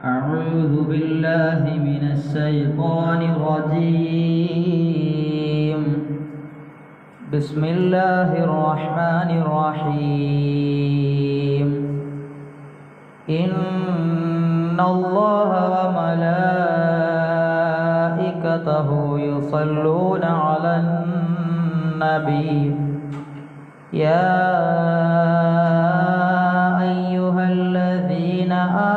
أعوذ بالله من الشيطان الرجيم. بسم الله الرحمن الرحيم. إن الله وملائكته يصلون على النبي يا أيها الذين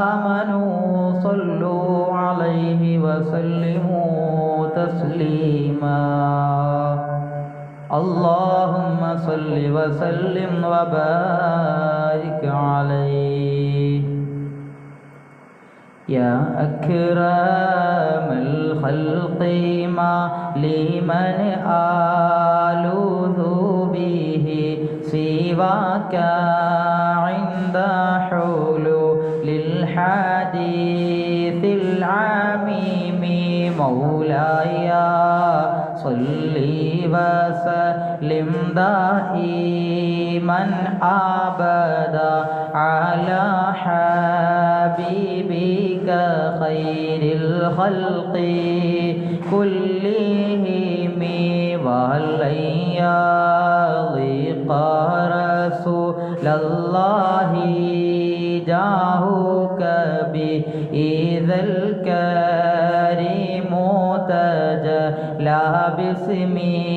آمنوا صلوا عليه وسلموا تسليما. اللهم صل وسلم وبارك عليه. يا أكرم الخلق ما لمن آلوذ به سواك عند حلول الحديث العميم. مولاي صل وسلم دائما أبدا على حبيبك خير الخلق كلهم. وهلن يضيق رسول الله جاهك بإذا الكريم تجلى باسمي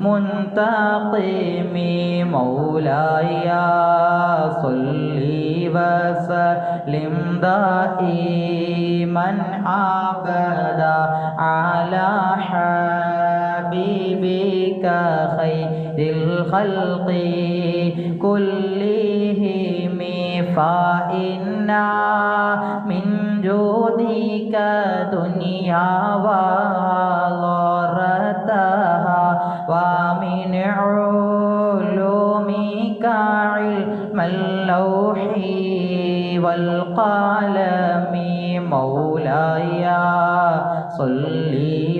منتقم. مولاي صل وسلم دائما أبدا على حبيبك خير الخلق كلهم. فإنا من جودك دنيا وضرتها ومن علومك علم اللوح والقلم. مولاي صل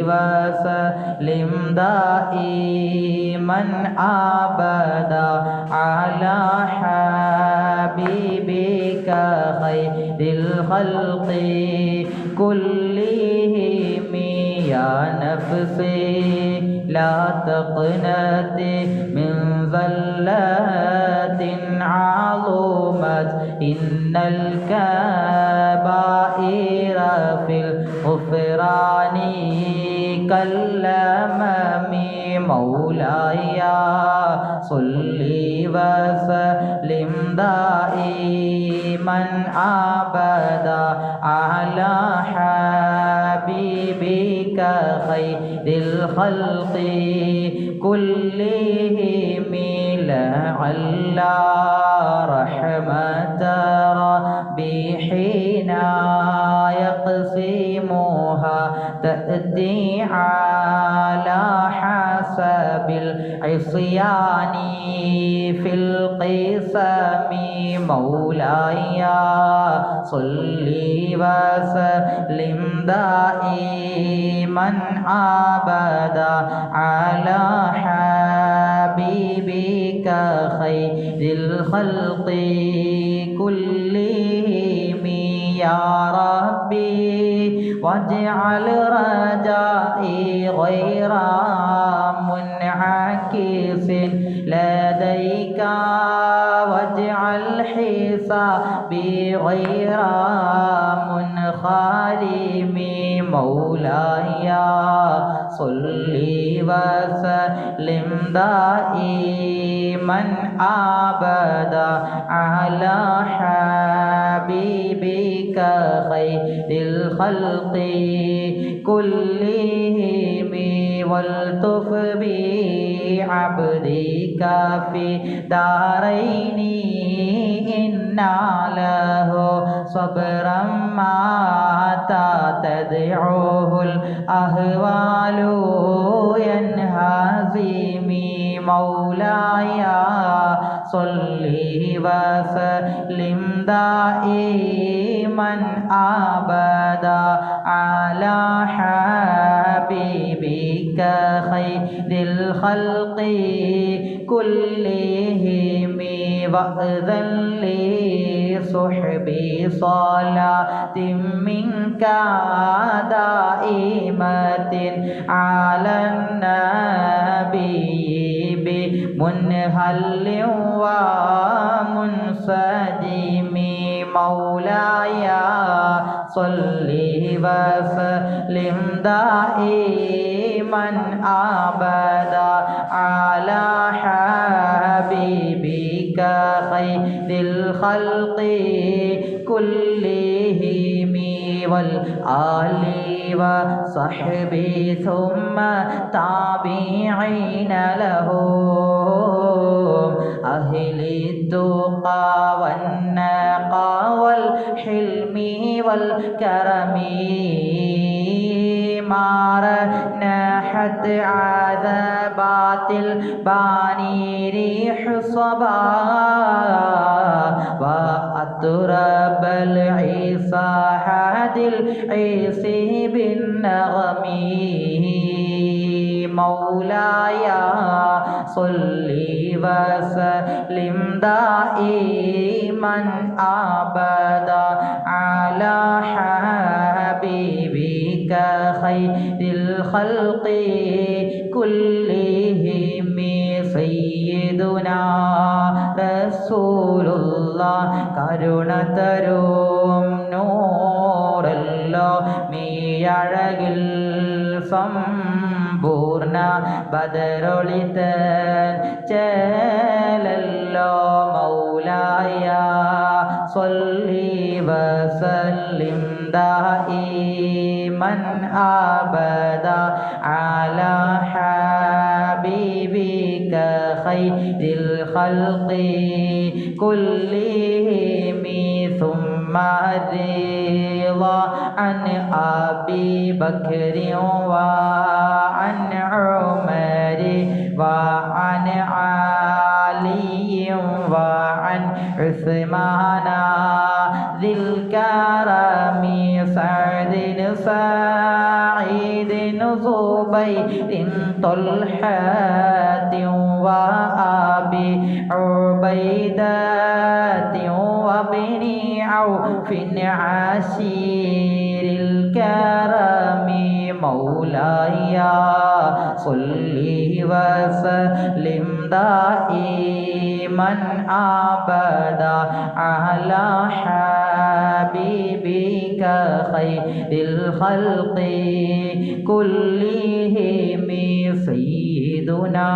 وسلم دائما أبدا على حبيبك خير الخلق كلهم. يا نفسي لا تقنطي من زلات عظمت إن الكبائر في الغفران كالأمم. مولاي صل وسلم دائما أبدا على حبيبك خير الخلق كلهم. لعل رحمة ربي حين يقسمها تأتي على حسب العصيان في القسم. مولاي صل وسلم دائما أبدا على حبيبك خير الخلق كلهم. يا ربي واجعل رجائي غير منعكس لديك واجعل حسابي غير منخرم. مولاي صل وسلم دائما أبدا على حبيبك خير الخلق كلهم. والطف بعبدك في دارين إن له صبرا ما تدعوه الأهوال ينهزم. مولاي صل وسلم دائما أبدا على حبيبك خير الخلق كلهم. وأذن لي صحبي صلاة منك دائمة على النبي بمنهل ومنسجم مولاي صل وسلم دائما أبدا على حبيبك خير الخلق كلهم والآل وصحبه ثم تابعين لهم أهل التقى والنقى والحلم والكرم ما نحت عذابات الباني ريح صبا وأطرب العيسى حاد العيسى بالنغم مولاي صل وسلم دائما أبدا على حبيبك خير الخلق كلهم سيدنا رسول الله കരുണ തരും നൂറല്ലോ മീയഴകിൽ സമ്പൂർണ്ണ ബദറൊളിത ചേലല്ലോ മൗലായ സ്വല്ലി വസല്ലിം ദായിമൻ അബദ അലാ ഹബീബിക ഖൈരിൽ ഖൽഖി كلهم ثم رضا عن أبي بكر وعن عمر وعن علي وعن عثمان ذي الكرم سعد سعيد زبير طلحة وأبي عبيدة وابن عوف عشير الكرم مولاي صل وسلم دائما أبدا على حبيبك خير الخلق كلهم سيدنا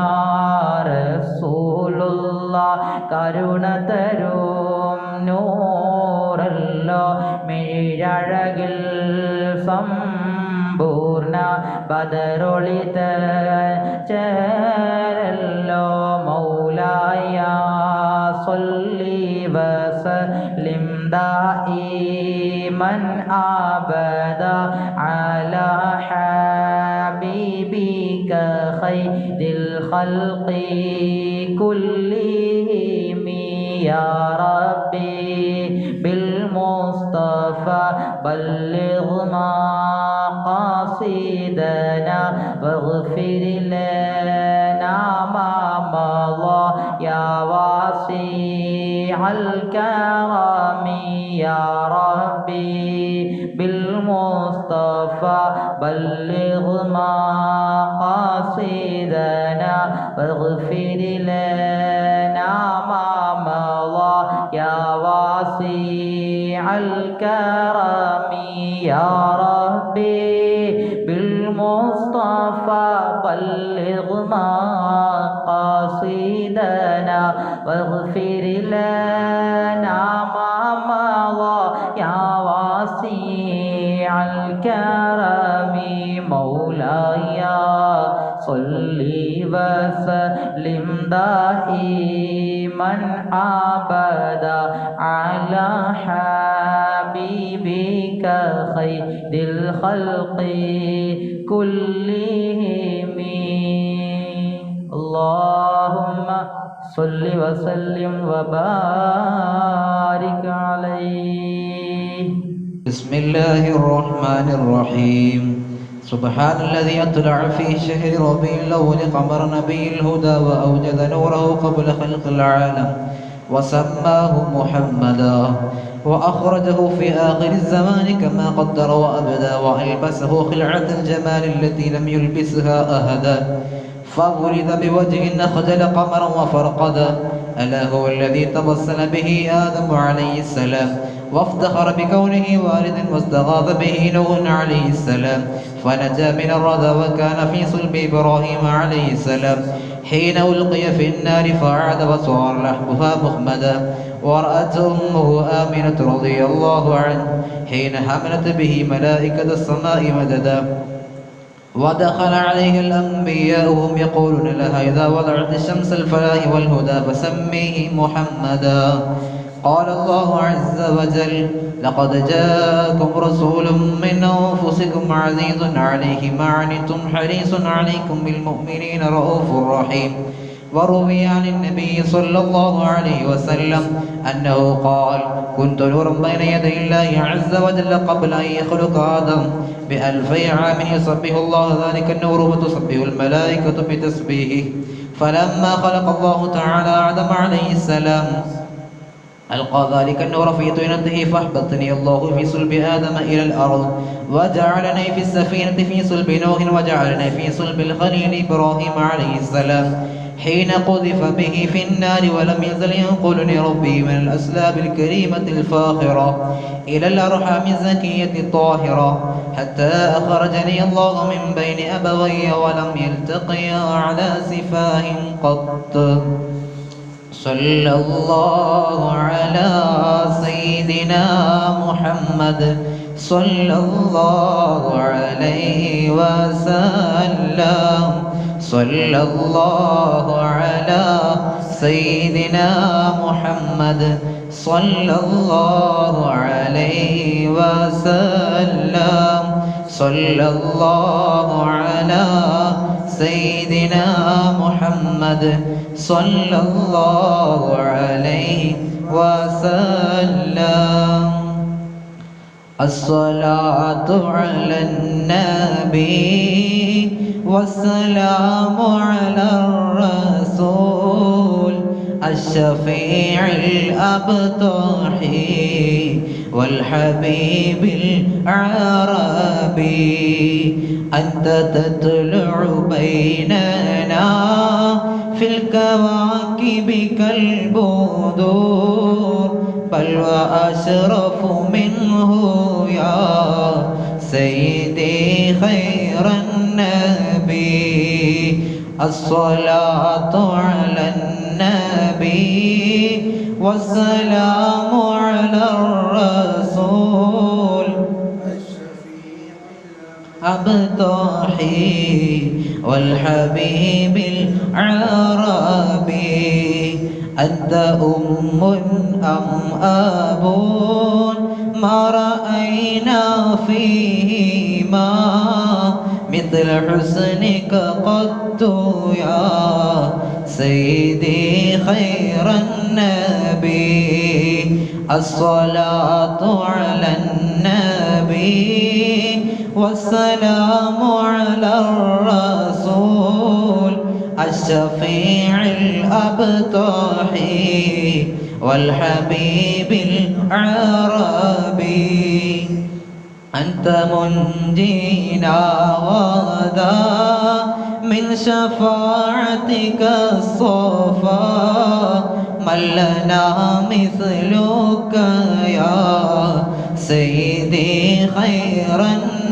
رسول الله കരുണ തരും നൂറല്ലോ മിഴഴകിൽ സമ്പൂർണ്ണ ബദറൊളിത ചേരല്ലോ മൗലായ സ്വല്ലി വസല്ലിം ദായിമൻ അബദ അലാ ഹബീബിക ഖൈരിൽ ഖൽഖി كلهم يا ربي بالمصطفى بلغ مقاصدنا واغفر لنا ما مضى يا واسع الكرم يا ربي بالمصطفى بلغ مقاصدنا واغفر لنا ما مضى يا واسع الكرم يا ربي بالمصطفى بلغ مقاصدنا واغفر لنا ما مضى يا واسع الكرم مولاي صل وسلم دائما أبدا على حبيبك خير الخلق كلهم اللهم صل وسلم وبارك عليه بسم الله الرحمن الرحيم سبحان الذي أطلع في شهر ربيع الأول قمر نبي الهدى وأوجد نوره قبل خلق العالم وسماه محمدا وأخرجه في آخر الزمان كما قدر وأبدى وألبسه خلعة الجمال التي لم يلبسها أحدا فولد بوجه أخجل قمرا وفرقدا ألا هو الذي تبصل به آدم عليه السلام وافتخر بكونه والد واستغاث به نوح عليه السلام فنجا من الردى وكان في صلب إبراهيم عليه السلام حين ألقي في النار فعاد وصار لحمها مخمدا ورأته أمه آمنة رضي الله عنه حين حملت به ملائكة السماء مددا ودخل عليه الأنبياء وهم يقولون لها إذا وضعت الشمس الفلاح والهدى فسميه محمدا قال الله عز وجل لقد جاءكم رسول من أنفسكم عزيز عليه ما عنتم حريص عليكم بالمؤمنين رؤوف رحيم وروي عن النبي صلى الله عليه وسلم أنه قال كنت نورا بين يدي الله عز وجل قبل أن يخلق آدم ب2000 عام يسبح الله ذلك النور وتسبح الملائكة بتسبيحه فلما خلق الله تعالى آدم عليه السلام ألقى ذلك النور في طينته فأحبطني الله في صلب آدم إلى الأرض وجعلني في السفينة في صلب نوح وجعلني في صلب الخليل إبراهيم عليه السلام حين قذف به في النار ولم يزل ينقلني ربي من الأسلاب الكريمة الفاخرة إلى الأرحام الزكية الطاهرة حتى أخرجني الله من بين أبوي ولم يلتقيا على سفاه قط صلى الله على سيدنا محمد صلى الله عليه وسلم صلى الله على سيدنا محمد صلى الله عليه وسلم صلى الله على سيدنا محمد صلى الله عليه وسلم الصلاة على النبي والسلام على الرسول الشفيع الأبطحي والحبيب العربي أنت تطلع بيننا في الكواكب كالبدور بل وأشرف منه يا سيدي خير النبي الصلاة على النبي والسلام على الرسول أبطحي والحبيب العربي أنت أم أم أب ما رأينا فيهما مثل حسنك قط يا سيدي خير النبي الصلاة على النبي والسلام على الرسول الشفيع الأبطحي والحبيب العربي أنت منجينا غدا من شفاعتك الصفا من لنا مثلك يا سيدي خير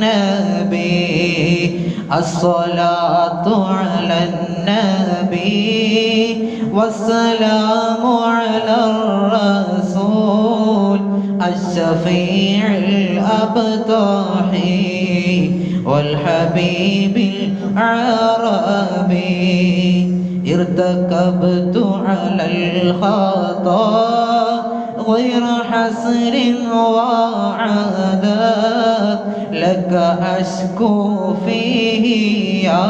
النبي الصلاة على النبي والسلام على الرسول الشفيع الأبطحي والحبيب العربي ارتكبت على الخطا غير حسر وعذاب لك أشكو فيه يا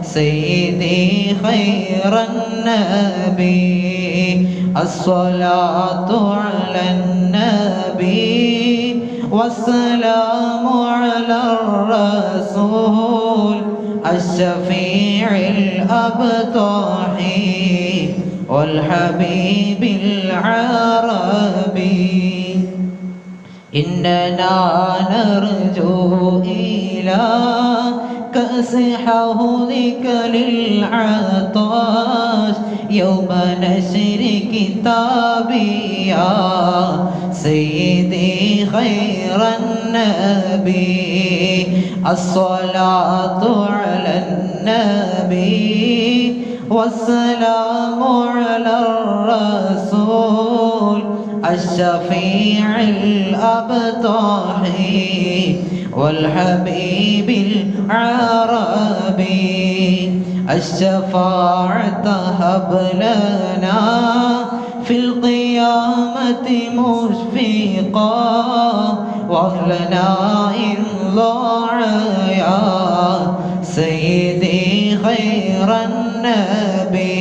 سيدي خير النبي الصلاة على النبي والسلام على الرسول الشفيع الأبطحي والحبيب العربي إننا نرجو إلى كأس حوضك للعطاش يوم نشر كتابي يا سيدي خير النبي الصلاة على النبي والسلام على الرسول الشفيع الأبطحي والحبيب العربي الشفاعة هب لنا في القيامة مشفقا واهلنا إن ضاع يا سيدي خير النبي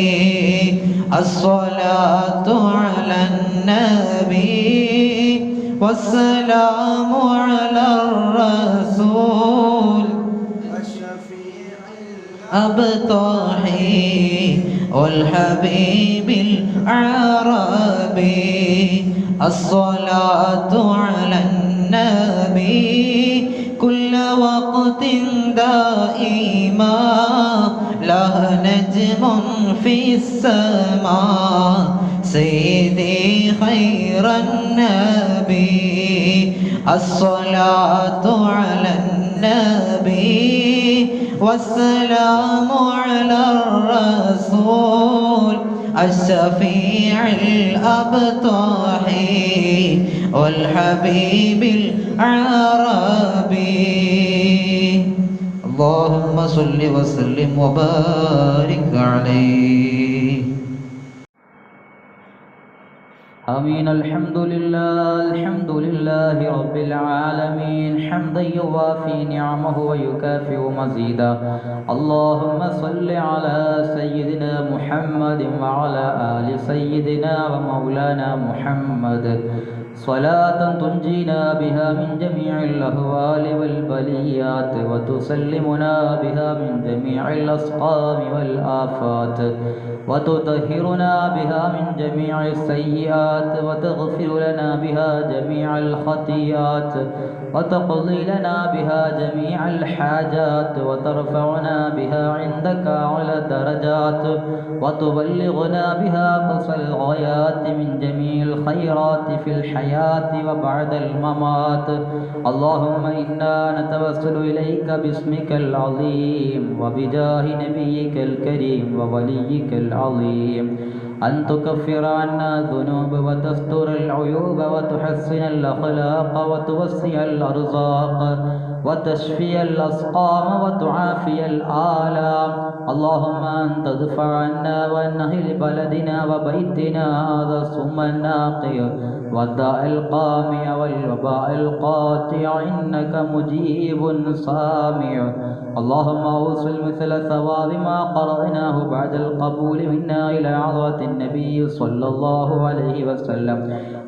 الصلاة على النبي والسلام على الرسول الشفيع الأبطحي والحبيب العربي الصلاة على النبي كل وقت دائما له نجم في السماء سيدي خير النبي الصلاة على النبي والسلام على الرسول الشفيع الأبطحي والحبيب العربي اللهم صل وسلم وبارك عليه آمين. الحمد لله رب العالمين حمدا يوافي نعمه ويكافئ مزيدا. اللهم صل على سيدنا محمد وعلى آل سيدنا ومولانا محمد صلاة تنجينا بها من جميع الأهوال والبليات وتسلمنا بها من جميع الأسقام والآفات وتطهرنا بها من جميع السيئات وتغفر لنا بها جميع الخطيئات وتقضي لنا بها جميع الحاجات وترفعنا بها عندك على الدرجات وتبلغنا بها أقصى الغايات من جميع الخيرات في الحياة وبعد الممات. اللهم إنا نتوسل إليك باسمك العظيم وبجاه نبيك الكريم ووليك العظيم أن تكفر عنا الذنوب وتستر العيوب وتحسن الأخلاق وتوسع الأرزاق وتشفي الأسقام وتعافي الآلام. اللهم أن تدفع عنا وعن أهل بلدنا وبيتنا هذا السم الناقي والداء القامع والوباء القاطع إنك مجيب سامع. اللهم أوصل مثل ثواب ما قرأناه بعد القبول منا إلى عظمة النبي صلى الله عليه وسلم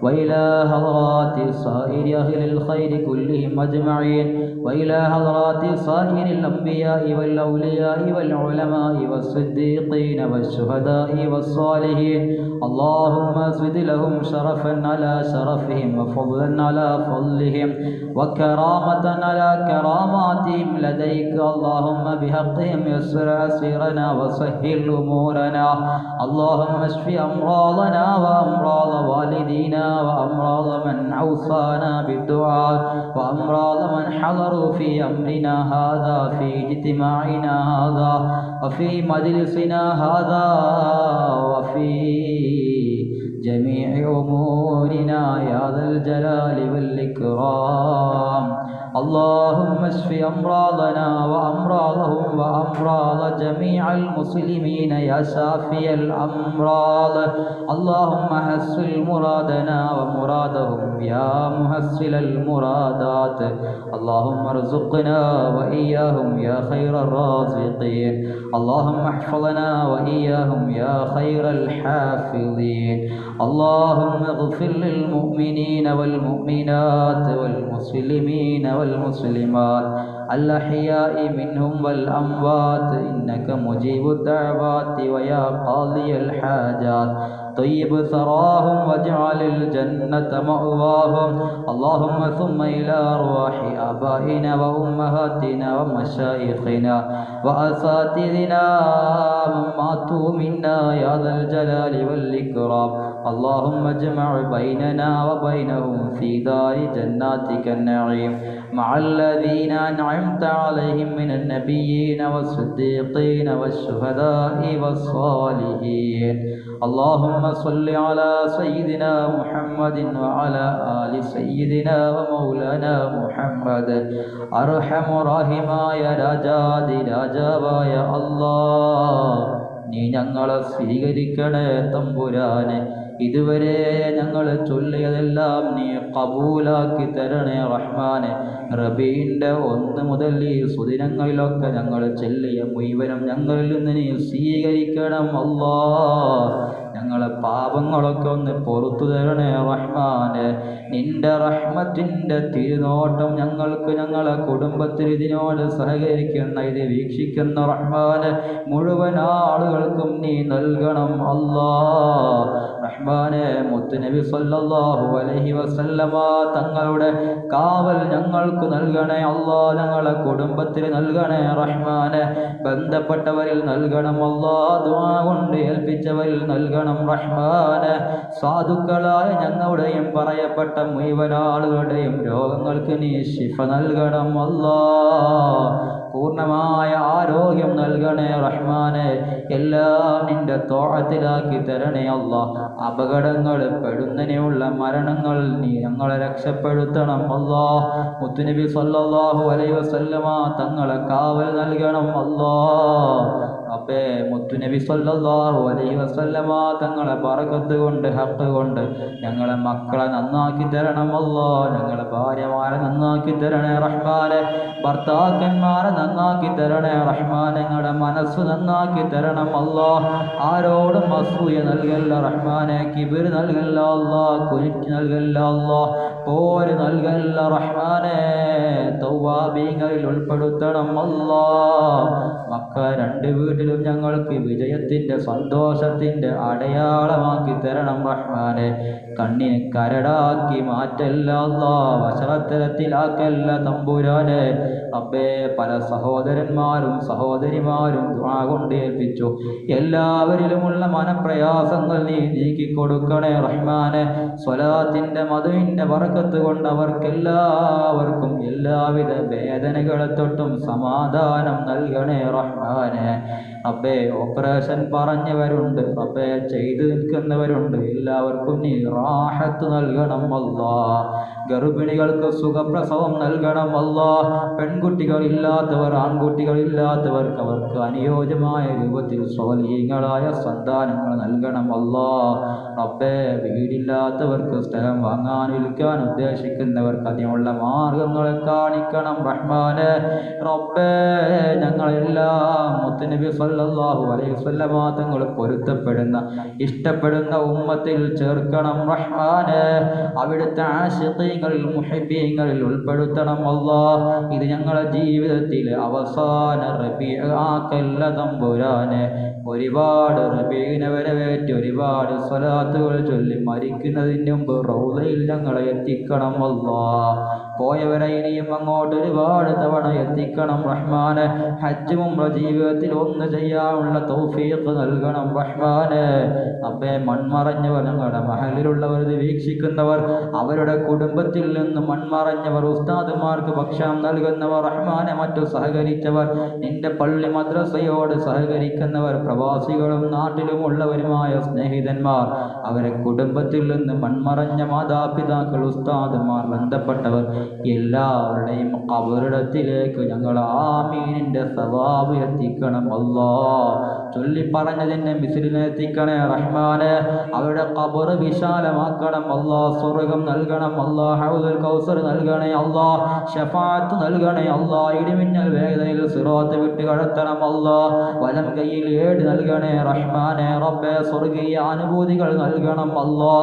وإلى حضرات سائر أهل الخير كلهم أجمعين وإلى حضرات سائر الأنبياء والأولياء والعلماء والصديقين والشهداء والصالحين. اللهم زد لهم شرفا على شرفهم وفضلا على فضلهم وكرامة على كراماتهم لديك. اللهم بحقهم يسر أسيرنا وسهل أمورنا. اللهم اشف أمراضنا وأمراض والدينا وأمراض من أوصانا بالدعاء وأمراض من حضروا في أمرنا هذا في اجتماعنا هذا وفي مجلسنا هذا وفي جميع أمورنا يا ذا الجلال والإكرام. اللهم اشف أمراضنا وأمراضهم وأمراض جميع المسلمين يا شافي الأمراض. اللهم حسن مرادنا ومرادهم يا محسن المرادات. اللهم ارزقنا وإياهم يا خير الرازقين. اللهم احفظنا وإياهم يا خير الحافظين. اللهم اغفر للمؤمنين والمؤمنات والمسلمين والمسلمات الأحياء منهم والأموات إنك مجيب الدعوات ويا قاضي الحاجات طيب ثراهم واجعل الجنة مأواهم اللهم ثم إلى أرواح آبائنا وأمهاتنا ومشايخنا وأساتذنا من ماتوا منا يا ذا الجلال والإكرام اللهم اجمع بيننا وبينهم في دار جناتك النعيم مع الذين أنعمت عليهم من النبيين والصديقين والشهداء والصالحين اللهم صل على سيدنا محمد وعلى آل سيدنا ومولانا محمد أرحم راحماയ രാജാതി രാജാവായ അല്ലാഹ് നീ ഞങ്ങളെ സ്വീകരിക്കണേ തമ്പുരാനെ ഇതുവരെ ഞങ്ങൾ ചൊല്ലിയതെല്ലാം നീ കബൂലാക്കി തരണേ റഹ്മാനെ റബീന്റെ 1 മുതൽ ഈ സുദിനങ്ങളിലൊക്കെ ഞങ്ങൾ ചൊല്ലിയ മുഴുവനും ഞങ്ങളിൽ നിന്ന് നീ സ്വീകരിക്കണം അല്ലാഹ് ഞങ്ങളെ പാപങ്ങളൊക്കെ ഒന്ന് പുറത്തു തരണേ റഹ്മാനെ നിന്റെ റഹ്മത്തിന്റെ തിരുനോട്ടം ഞങ്ങൾക്ക് ഞങ്ങളെ കുടുംബത്തിൽ ഇതിനോട് സഹകരിക്കുന്ന ഇത് വീക്ഷിക്കുന്ന റഹ്മാനെ മുഴുവൻ ആളുകൾക്കും നീ നൽകണം അല്ലാഹ് റഹ്മാനെ മുത്തുനബി സല്ലല്ലാഹു അലൈഹി വസല്ലമ തങ്ങളുടെ കാവൽ ഞങ്ങൾക്ക് നൽകണേ അല്ലാഹ് ഞങ്ങളെ കുടുംബത്തിൽ നൽകണേ റഹ്മാനെ ബന്ധപ്പെട്ടവരിൽ നൽകണം അല്ലാഹ് ദുആ കൊണ്ട് ഏൽപ്പിച്ചവരിൽ നൽകണം റഹ്മാനെ സാധുക്കളായ ഞങ്ങളുടെയും പറയപ്പെട്ട മുഴുവൻ ആളുകളുടെയും രോഗങ്ങൾക്ക് നീ ശിഫ നൽകണം അല്ലാഹ് പൂർണ്ണമായ ആരോഗ്യം നൽകണേ റഹ്മാനെ എല്ലാം നിന്റെ തോഅത്തിലാക്കി തരണേ അല്ലാഹ് അപകടങ്ങൾ പെടുന്നതിനുള്ള മരണങ്ങൾ നീ ഞങ്ങളെ രക്ഷപ്പെടുത്തണം അല്ലാഹ് മുത്തുനബി സല്ലല്ലാഹു അലൈഹി വസല്ലമ തങ്ങളെ കാവൽ നൽകണം അല്ലാഹ് അപ്പേ മുത്തുനബി സല്ലല്ലാഹു അലൈഹി വസല്ലമ തങ്ങളെ ബറകത്ത് കൊണ്ട് ഹഖ് കൊണ്ട് ഞങ്ങളെ മക്കളെ നന്നാക്കി തരണം അല്ലാഹ് ഞങ്ങളെ ഭാര്യമാരെ നന്നാക്കി തരണേ റഹ്മാനെ ഭർത്താക്കന്മാരെ നന്നാക്കി തരണേ റഹ്മാനെ ഞങ്ങളുടെ മനസ്സ് നന്നാക്കി തരണം അല്ലാഹ് ആരോടും അസൂയ നൽകല്ല റഹ്മാനെ കിബിർ നൽകല്ല അല്ലാഹ് കുനിറ്റ് നൽകല്ല അല്ലാഹ് പോര് നൽകല്ല റഹ്മാനെ തൗവാബീങ്ങളിൽ ഉൾപ്പെടുത്തണം അല്ലാഹ് മക്ക 2 വീട്ടിലും ഞങ്ങൾക്ക് വിജയത്തിന്റെ സന്തോഷത്തിന്റെ അടയാളമാക്കി തരണം റഹ്മാനെ കണ്ണിനെ കരടാക്കി മാറ്റല്ല അല്ലാഹ് വശവത്തരത്തിലാക്കല്ല തമ്പുരാനെ അബ്ബേ പല സഹോദരന്മാരും സഹോദരിമാരും ദുആ കൊണ്ട് ഏൽപ്പിച്ചു എല്ലാവരിലുമുള്ള മനപ്രയാസങ്ങൾ നീ നീക്കിക്കൊടുക്കണേ റഹ്മാനെ സ്വലാത്തിന്റെ മധുവിന്റെ ബറക്കത്ത് കൊണ്ട് അവർക്കെല്ലാവർക്കും എല്ലാവിധ വേദനകളെ തൊട്ടും സമാധാനം നൽകണേ റഹ്മാനെ അബ്ബേ ഓപ്പറേഷൻ പറഞ്ഞവരുണ്ട് അബ്ബേ ചെയ്തു നിൽക്കുന്നവരുണ്ട് എല്ലാവർക്കും നീ റാഹത്ത് നൽകണം അല്ലാഹ് ഗർഭിണികൾക്ക് സുഖപ്രസവം നൽകണം അല്ലാഹ് പെൺകുട്ടികളില്ലാത്തവർ ആൺകുട്ടികളില്ലാത്തവർക്ക് അവർക്ക് അനുയോജ്യമായ രൂപത്തിൽ സ്വാലിഹീങ്ങളായ സന്താനങ്ങൾ നൽകണം അല്ലാഹ് റബ്ബേ വീടില്ലാത്തവർക്ക് സ്ഥലം വാങ്ങാൻ വിൽക്കാൻ ഉദ്ദേശിക്കുന്നവർക്ക് അതിനുള്ള മാർഗങ്ങളെ കാണിക്കണം റഹ്മാനെ റബ്ബേ ഞങ്ങളെല്ലാം മുത്തുനബി സല്ലല്ലാഹു അലൈഹി വസല്ലമ തങ്ങൾ പൊരുത്തപ്പെടുന്ന ഇഷ്ടപ്പെടുന്ന ഉമ്മത്തിൽ ചേർക്കണം റഹ്മാനെ അവിടുത്തെ ആശിഖീങ്ങളിൽ മുഹിബ്ബീങ്ങളിൽ ഉൾപ്പെടുത്തണം അല്ലാഹ് ഇത് ഞങ്ങളുടെ ജീവിതത്തിലെ അവസാന റബീഅ് ആക്കല്ല തമ്പുരാനെ ഒരുപാട് റബീഇനെ വരവേറ്റ് ഒരുപാട് സ്വലാത്തുകൾ ചൊല്ലി മരിക്കുന്നതിന് മുമ്പ് റൗളയിൽ ഞങ്ങളെ എത്തിക്കണം അല്ലാഹ് പോയവരെ ഇനിയും അങ്ങോട്ട് ഒരുപാട് തവണ എത്തിക്കണം റഹ്മാനെ ഹജ്ജും ഉംറ ജീവിതത്തിൽ ഒന്ന് ചെയ്യാനുള്ള തൗഫീഖ് നൽകണം റഹ്മാനെ അബ്ബേ മൺമറഞ്ഞവർ ഞങ്ങളുടെ മഹലിലുള്ളവർ വീക്ഷിക്കുന്നവർ അവരുടെ കുടുംബത്തിൽ നിന്ന് മൺമറഞ്ഞവർ ഉസ്താദുമാർക്ക് ഭക്ഷണം നൽകുന്നവർ റഹ്മാനെ മറ്റു സഹകരിച്ചവർ നിന്റെ പള്ളി മദ്രസയോട് സഹകരിക്കുന്നവർ പ്രവാസികളും നാട്ടിലുമുള്ളവരുമായ സ്നേഹിതന്മാർ അവരെ കുടുംബത്തിൽ നിന്ന് മൺമറഞ്ഞ മാതാപിതാക്കൾ ഉസ്താദുമാർ ബന്ധപ്പെട്ടവർ എല്ലാവരുടെയും ഖബറിടത്തിലേക്ക് ഞങ്ങൾ ആമീനിന്റെ സവാബ് എത്തിക്കണം അല്ലാഹ് ചൊല്ലിപ്പറഞ്ഞതിൻ്റെ മിസ്ലിനെത്തിക്കണേ റഹ്മാനെ. അവരുടെ ഖബർ വിശാലമാക്കണം അല്ലാ. സ്വർഗം നൽകണം അല്ലാ. ഹൗദുൽ കൗസർ നൽകണേ അല്ലാ. ശഫാഅത്ത് നൽകണേ അല്ലാ. ഇടിമിന്നൽ വേഗതയിൽ സിറാത്ത് വിട്ട് കടത്തണം അല്ലാ. വലം കയ്യിൽ ഏട് നൽകണേ റഹ്മാനെ. റബ്ബേ സ്വർഗീയ അനുഭൂതികൾ നൽകണം അല്ലാ.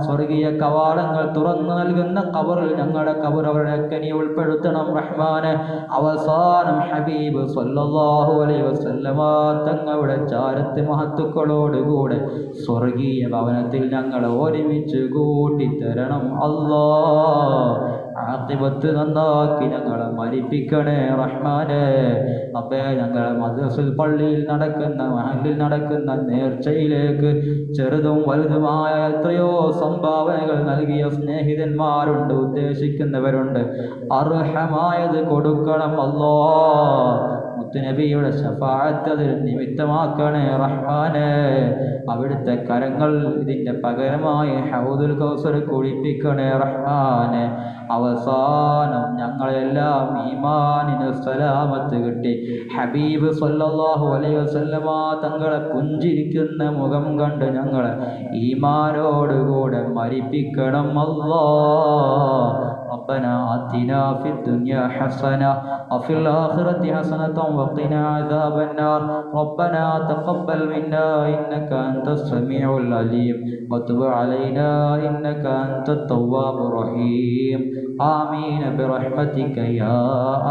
സ്വർഗീയ കവാടങ്ങൾ തുറന്നു നൽകുന്ന ഖബറിൽ ഞങ്ങളുടെ ഖബർ അവരുടെയൊക്കെ നീ ഉൾപ്പെടുത്തണം റഹ്മാനെ. അവസാനം ഹബീബ് സ്വല്ലല്ലാഹു അലൈഹി വസല്ലമ തങ്ങളുടെ ചാരത്ത് മഹത്തുക്കളോടുകൂടെ സ്വർഗീയ ഭവനത്തിൽ ഞങ്ങളെ ഒരുമിച്ച് കൂട്ടിത്തരണം അല്ലാ. ആഖിബത്ത് നന്നാക്കി ഞങ്ങളെ മരിപ്പിക്കണേ റഹ്മാനെ. റബ്ബേ ഞങ്ങളെ മദ്രസൽ പള്ളിയിൽ നടക്കുന്ന മഹല്ലിൽ നടക്കുന്ന നേർച്ചയിലേക്ക് ചെറുതും വലുതുമായ എത്രയോ സംഭാവനകൾ നൽകിയ സ്നേഹിതന്മാരുണ്ട്, ഉദ്ദേശിക്കുന്നവരുണ്ട്. അർഹമായത് കൊടുക്കണം അല്ലാ. മുത്തുനബിയുടെ ശഫാഅത്ത് അതിൽ നിമിത്തമാക്കണേ റഹ്മാനെ. അവിടുത്തെ കരങ്ങൾ ഇതിൻ്റെ പകരമായി ഹൗദുൽ കൗസർ കുടിപ്പിക്കണേ റഹ്മാനെ. അവസാനം ഞങ്ങളെല്ലാം ഈമാനിന് സലാമത്ത് കിട്ടി ഹബീബ് സ്വല്ലല്ലാഹു അലൈഹി വസല്ലമ തങ്ങളെ പുഞ്ചിരിക്കുന്ന മുഖം കണ്ട് ഞങ്ങളെ ഈമാനോടുകൂടെ മരിപ്പിക്കണം അല്ലാഹ്. ربنا آتنا في الدنيا حسنة وفي الآخرة حسنة وقنا عذاب النار. ربنا تقبل منا إنك أنت السميع العليم وتب علينا إنك أنت التواب الرحيم. آمين برحمتك يا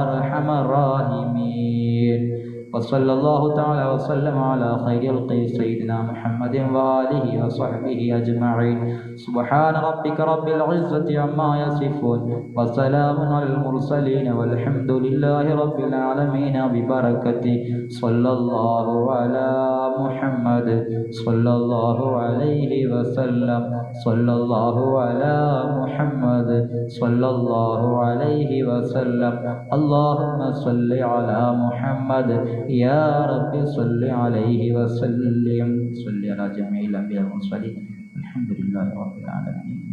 أرحم الراحمين. وصلى الله تعالى وسلم على خير الخلق سيدنا محمد وآله وصحبه أجمعين. سبحان ربك رب العزة عما يصفون وسلام على المرسلين والحمد لله رب العالمين. ببركة صلى الله على محمد صلى الله عليه وسلم. صلى الله على محمد صلى الله عليه وسلم. اللهم صل على محمد يا رب صل عليه وسلم. صل على جميع الأنبياء والمرسلين. الحمد لله رب العالمين.